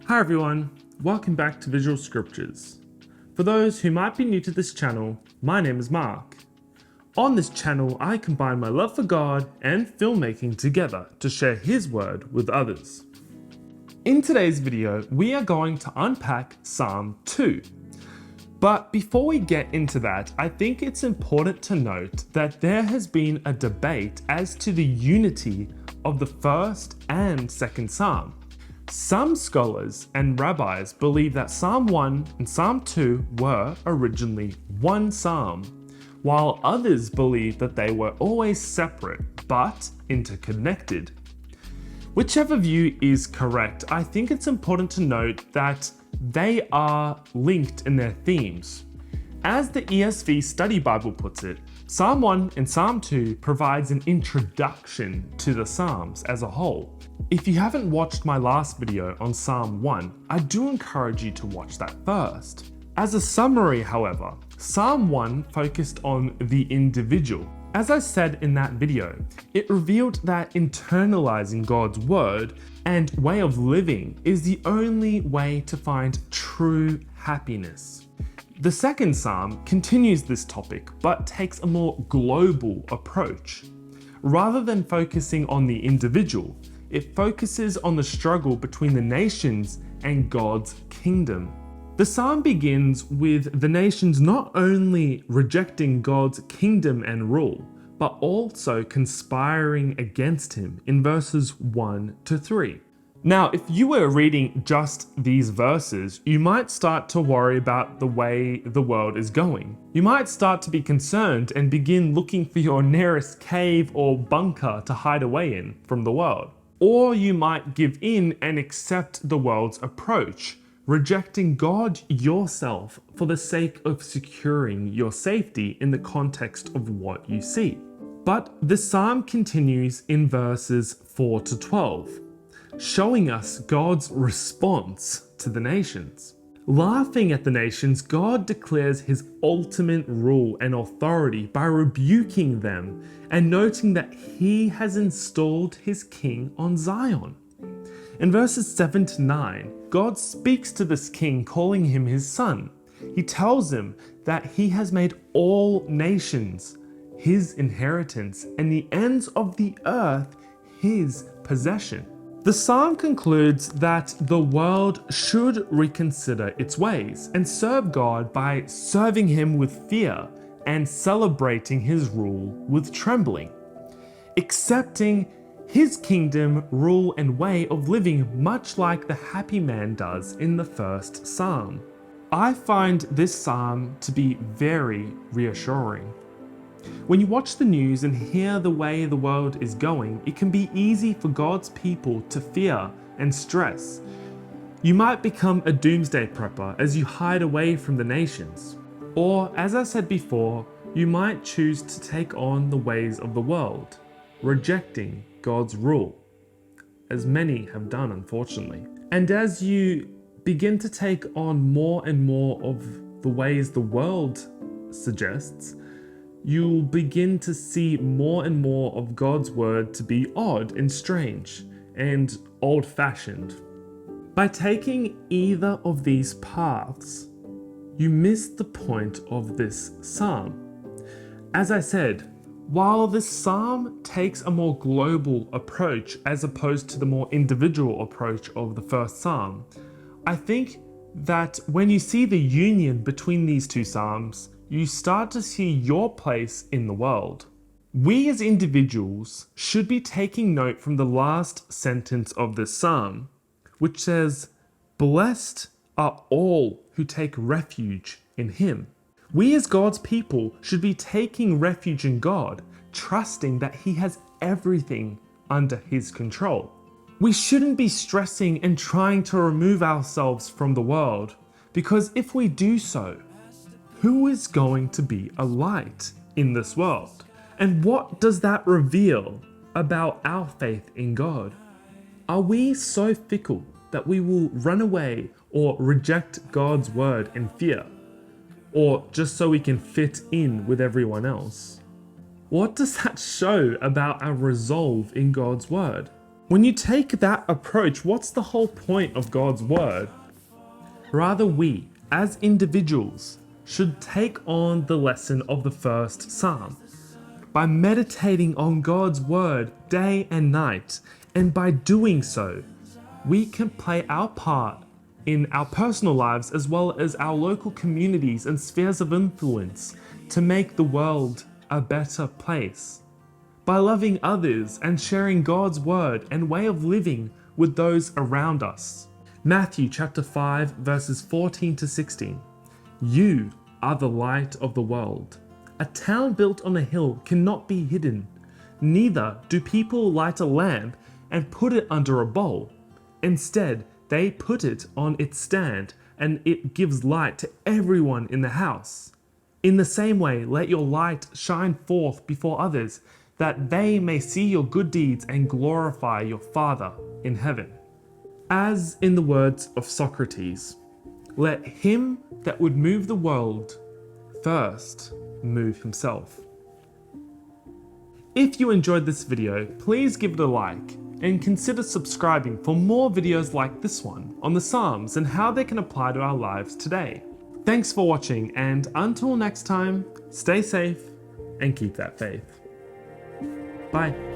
Hi everyone, welcome back to Visual Scriptures. For those who might be new to this channel, my name is Mark. On this channel, I combine my love for God and filmmaking together to share His word with others. In today's video, we are going to unpack Psalm 2. But before we get into that, I think it's important to note that there has been a debate as to the unity of the first and second Psalm. Some scholars and rabbis believe that Psalm 1 and Psalm 2 were originally one psalm, while others believe that they were always separate but interconnected. Whichever view is correct, I think it's important to note that they are linked in their themes. As the ESV Study Bible puts it, Psalm 1 and Psalm 2 provides an introduction to the Psalms as a whole. If you haven't watched my last video on Psalm 1, I do encourage you to watch that first. As a summary, however, Psalm 1 focused on the individual. As I said in that video, it revealed that internalizing God's word and way of living is the only way to find true happiness. The second psalm continues this topic but takes a more global approach. Rather than focusing on the individual, it focuses on the struggle between the nations and God's kingdom. The psalm begins with the nations not only rejecting God's kingdom and rule, but also conspiring against him in verses 1 to 3. Now, if you were reading just these verses, you might start to worry about the way the world is going. You might start to be concerned and begin looking for your nearest cave or bunker to hide away in from the world. Or you might give in and accept the world's approach, rejecting God yourself for the sake of securing your safety in the context of what you see. But the psalm continues in verses 4 to 12, showing us God's response to the nations. Laughing at the nations, God declares his ultimate rule and authority by rebuking them and noting that he has installed his king on Zion. In verses 7 to 9, God speaks to this king, calling him his son. He tells him that he has made all nations his inheritance and the ends of the earth his possession. The psalm concludes that the world should reconsider its ways and serve God by serving him with fear and celebrating his rule with trembling, accepting his kingdom, rule, and way of living much like the happy man does in the first psalm. I find this psalm to be very reassuring. When you watch the news and hear the way the world is going, it can be easy for God's people to fear and stress. You might become a doomsday prepper as you hide away from the nations. Or, as I said before, you might choose to take on the ways of the world, rejecting God's rule, as many have done, unfortunately. And as you begin to take on more and more of the ways the world suggests, you'll begin to see more and more of God's word to be odd and strange and old-fashioned. By taking either of these paths, you miss the point of this psalm. As I said, while this psalm takes a more global approach as opposed to the more individual approach of the first psalm, I think that when you see the union between these two psalms, you start to see your place in the world. We as individuals should be taking note from the last sentence of this psalm, which says, "Blessed are all who take refuge in him." We as God's people should be taking refuge in God, trusting that he has everything under his control. We shouldn't be stressing and trying to remove ourselves from the world, because if we do so, who is going to be a light in this world? And what does that reveal about our faith in God? Are we so fickle that we will run away or reject God's word in fear, or just so we can fit in with everyone else? What does that show about our resolve in God's word? When you take that approach, what's the whole point of God's word? Rather, we, as individuals, should take on the lesson of the first psalm. By meditating on God's word day and night, and by doing so, we can play our part in our personal lives as well as our local communities and spheres of influence to make the world a better place. By loving others and sharing God's word and way of living with those around us. Matthew chapter 5 verses 14 to 16. You are the light of the world. A town built on a hill cannot be hidden. Neither do people light a lamp and put it under a bowl. Instead, they put it on its stand, and it gives light to everyone in the house. In the same way, let your light shine forth before others, that they may see your good deeds and glorify your Father in heaven. As in the words of Socrates, let him that would move the world first move himself. If you enjoyed this video, please give it a like and consider subscribing for more videos like this one on the Psalms and how they can apply to our lives today. Thanks for watching, and until next time, stay safe and keep that faith. Bye.